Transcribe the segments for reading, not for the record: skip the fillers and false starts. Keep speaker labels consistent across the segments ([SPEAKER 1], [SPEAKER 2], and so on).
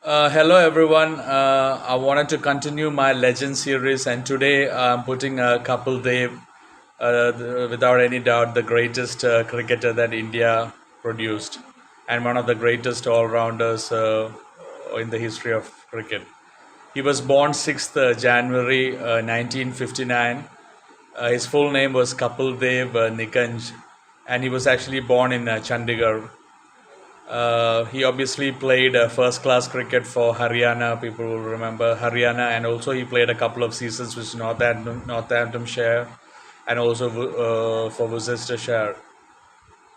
[SPEAKER 1] Hello everyone. I wanted to continue my legend series, and today I'm putting Kapil Dev, without any doubt, the greatest cricketer that India produced, and one of the greatest all-rounders in the history of cricket. He was born 6th January 1959. His full name was Kapil Dev Nikanj, and he was actually born in Chandigarh. He obviously played first class cricket for Haryana. People will remember Haryana, and also he played a couple of seasons with Northamptonshire and also for Worcestershire.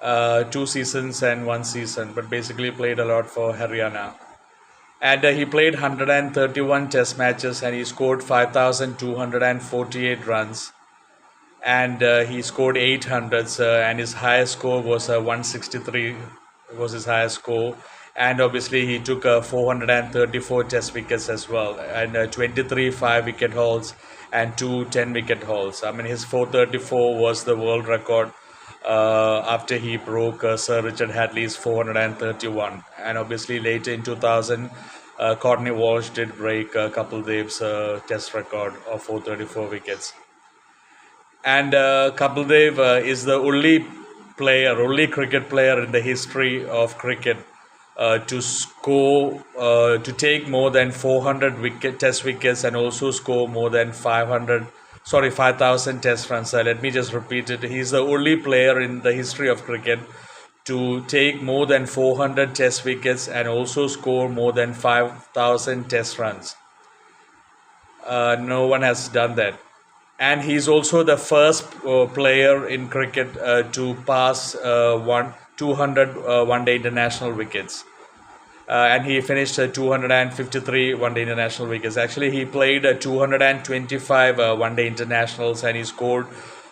[SPEAKER 1] 2 seasons and 1 season, but basically played a lot for Haryana. And he played 131 test matches and he scored 5,248 runs. And he scored 800s, and his highest score was 163 was his highest score. And obviously he took 434 test wickets as well, and 23 5 wicket hauls and 2 10 wicket hauls. I mean, his 434 was the world record after he broke Sir Richard Hadley's 431. And obviously later in 2000, Courtney Walsh did break Kapil Dev's test record of 434 wickets. And Kapil Dev is the only cricket player in the history of cricket to take more than 400 test wickets and also score more than 5,000 test runs. Let me just repeat it. He's the only player in the history of cricket to take more than 400 test wickets and also score more than 5,000 test runs. No one has done that. And he's also the first player in cricket to pass 200 one-day international wickets. And he finished 253 one-day international wickets. Actually, he played 225 one-day internationals and he scored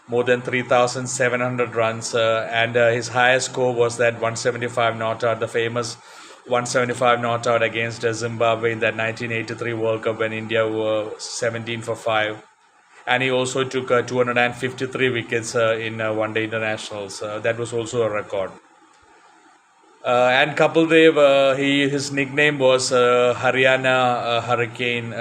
[SPEAKER 1] more than 3,700 runs. And his highest score was that 175 not out, the famous 175 not out against Zimbabwe in that 1983 World Cup when India were 17 for 5. And he also took 253 wickets in one-day internationals. That was also a record. And Kapil Dev, his nickname was Haryana Hurricane,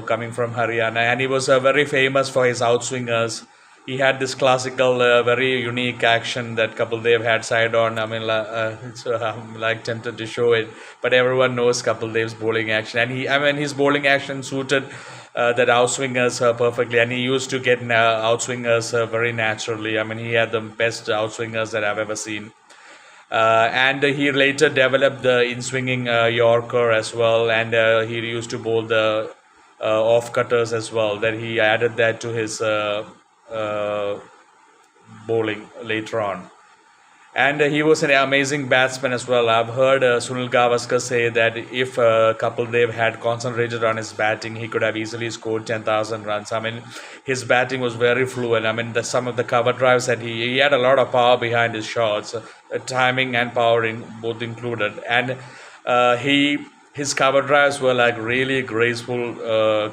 [SPEAKER 1] coming from Haryana, and he was very famous for his outswingers. He had this classical, very unique action that Kapil Dev had side on. I mean, I'm like tempted to show it, but everyone knows Kapil Dev's bowling action, and his bowling action suited that outswingers perfectly, and he used to get outswingers very naturally. I mean, he had the best outswingers that I've ever seen. And he later developed the in-swinging Yorker as well, and he used to bowl the off-cutters as well. Then he added that to his bowling later on. And he was an amazing batsman as well. I've heard Sunil Gavaskar say that if Kapil Dev had concentrated on his batting, he could have easily scored 10,000 runs. I mean, his batting was very fluent. I mean, some of the cover drives that he had a lot of power behind his shots, timing and power both included. And his cover drives were like really graceful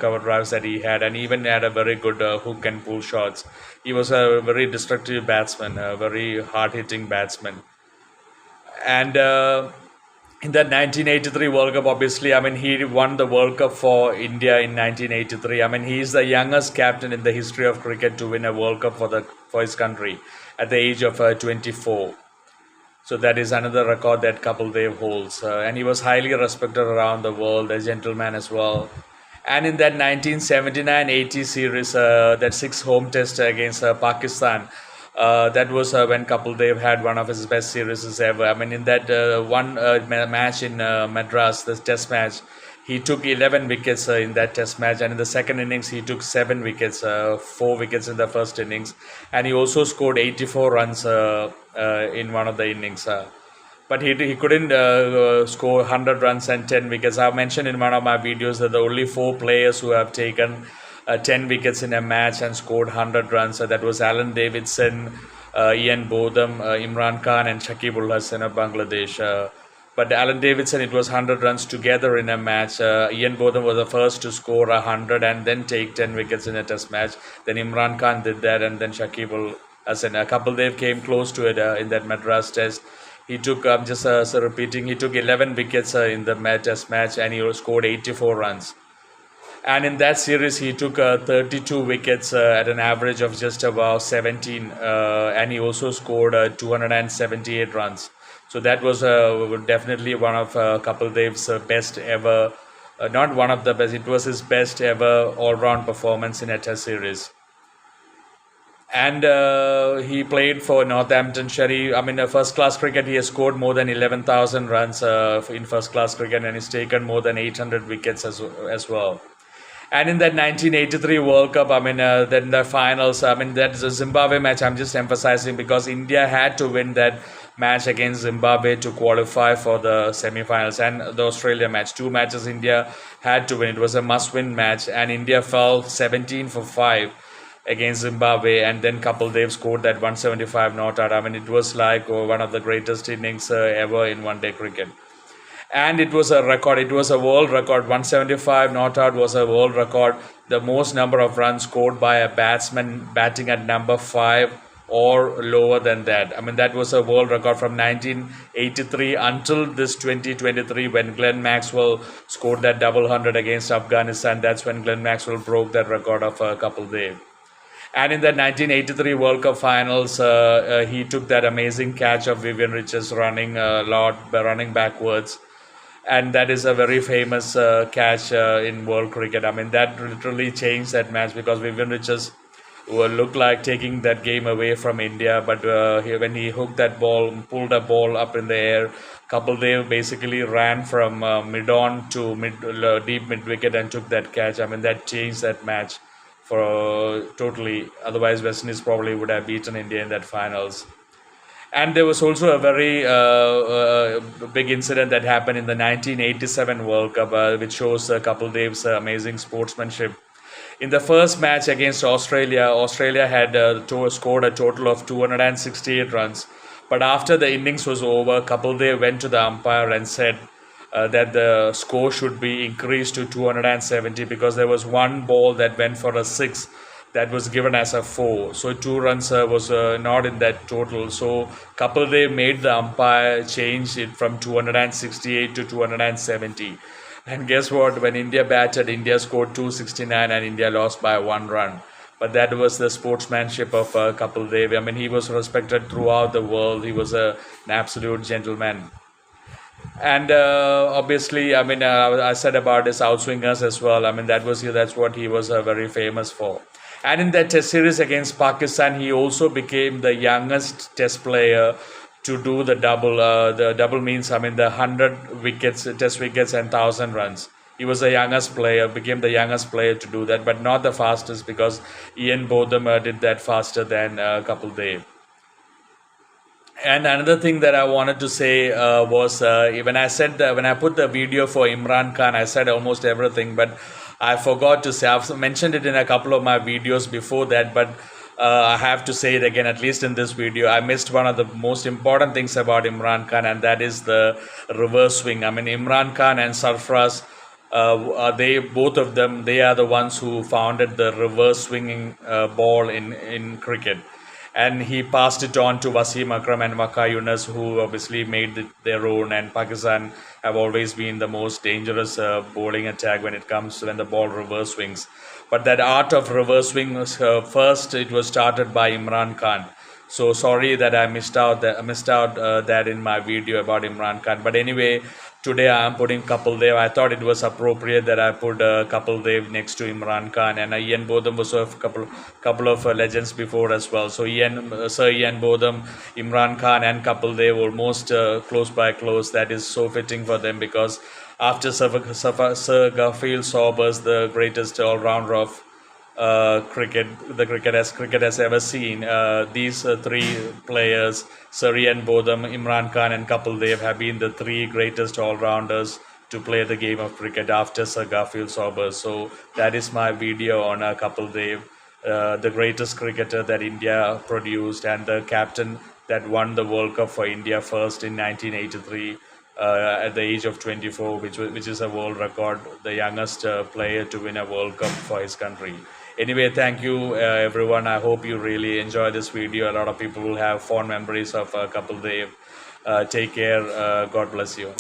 [SPEAKER 1] cover drives that he had, and even had a very good hook and pull shots. He was a very destructive batsman, a very hard-hitting batsman. And in that 1983 World Cup, obviously, I mean, he won the World Cup for India in 1983. I mean, he is the youngest captain in the history of cricket to win a World Cup for his country at the age of 24. So that is another record that Kapil Dev holds. And he was highly respected around the world, a gentleman as well. And in that 1979-80 series, that 6 home test against Pakistan, that was when Kapil Dev had one of his best series ever. I mean, in that one match in Madras, the test match, he took 11 wickets in that test match, and in the second innings he took 7 wickets, 4 wickets in the first innings, and he also scored 84 runs in one of the innings. But he couldn't score 100 runs and 10 wickets. I've mentioned in one of my videos that the only 4 players who have taken 10 wickets in a match and scored 100 runs. That was Alan Davidson, Ian Botham, Imran Khan, and Shakib ul Hasan of Bangladesh. But Alan Davidson, it was 100 runs together in a match. Ian Botham was the first to score 100 and then take 10 wickets in a test match. Then Imran Khan did that, and then Shakib ul Hasan. Kapil Dev came close to it in that Madras test. He took, I'm just so repeating, he took 11 wickets in the test match, and he scored 84 runs. And in that series, he took 32 wickets at an average of just about 17, and he also scored 278 runs. So that was definitely one of Kapil Dev's best ever, not one of the best, it was his best ever all round performance in a test series. And he played for Northamptonshire. I mean, first class cricket, he has scored more than 11,000 runs in first class cricket, and he's taken more than 800 wickets as well. And in that 1983 World Cup, I mean, then the finals, I mean, that's a Zimbabwe match I'm just emphasizing because India had to win that match against Zimbabwe to qualify for the semi-finals, and the Australia match. Two matches India had to win. It was a must-win match, and India fell 17 for 5 against Zimbabwe, and then Kapil Dev scored that 175 not out. I mean, it was like one of the greatest innings ever in one-day cricket. And it was a record, it was a world record. 175 not out was a world record, the most number of runs scored by a batsman batting at number 5 or lower than that. I mean, that was a world record from 1983 until this 2023, when Glenn Maxwell scored that double hundred against Afghanistan. That's when Glenn Maxwell broke that record of Kapil Dev. And in the 1983 World Cup finals, he took that amazing catch of Vivian Richards running backwards, and that is a very famous catch in world cricket. I mean, that literally changed that match because Vivian Richards looked like taking that game away from India, but when he hooked that ball, pulled a ball up in the air, Kapil Dev basically ran from mid-on to deep mid-wicket and took that catch. I mean, that changed that match for totally. Otherwise, West Indies probably would have beaten India in that finals. And there was also a very big incident that happened in the 1987 World Cup, which shows Kapil Dev's amazing sportsmanship. In the first match against Australia, Australia had scored a total of 268 runs. But after the innings was over, Kapil Dev went to the umpire and said that the score should be increased to 270 because there was one ball that went for a 6 that was given as a 4. So 2 runs was not in that total. So Kapil Dev made the umpire change it from 268 to 270. And guess what? When India batted, India scored 269 and India lost by 1 run. But that was the sportsmanship of Kapil Dev. I mean, he was respected throughout the world. He was an absolute gentleman. And obviously, I mean, I said about his outswingers as well. I mean, that's what he was very famous for. And in that test series against Pakistan, he also became the youngest test player to do the double. The double means, I mean, the 100 wickets, test wickets and 1,000 runs. He was the youngest player, became the youngest player to do that, but not the fastest because Ian Botham did that faster than Kapil Dev. And another thing that I wanted to say was when I put the video for Imran Khan, I said almost everything, but I forgot to say, I've mentioned it in a couple of my videos before that, but I have to say it again, at least in this video. I missed one of the most important things about Imran Khan, and that is the reverse swing. I mean, Imran Khan and Sarfraz, they both of them, they are the ones who founded the reverse swinging ball in cricket. And he passed it on to Wasim Akram and Waqar Younis, who obviously made their own. And Pakistan have always been the most dangerous bowling attack when it comes to when the ball reverse swings. But that art of reverse swing was first, it was started by Imran Khan. So sorry that I missed out that in my video about Imran Khan. But anyway, today I am putting Kapil Dev. I thought it was appropriate that I put Kapil Dev next to Imran Khan, and Ian Botham was a couple of legends before as well. So Sir Ian Botham, Imran Khan, and Kapil Dev almost close by close. That is so fitting for them because after Sir Garfield Sobers, the greatest all-rounder of cricket has ever seen. These 3 players, Sir Ian Botham, Imran Khan, and Kapil Dev, have been the 3 greatest all-rounders to play the game of cricket after Sir Garfield Sobers. So that is my video on Kapil Dev, the greatest cricketer that India produced and the captain that won the World Cup for India first in 1983. At the age of 24, which is a world record, the youngest player to win a World Cup for his country. Anyway, thank you everyone. I hope you really enjoy this video. A lot of people will have fond memories of Kapil Dev. Take care. God bless you.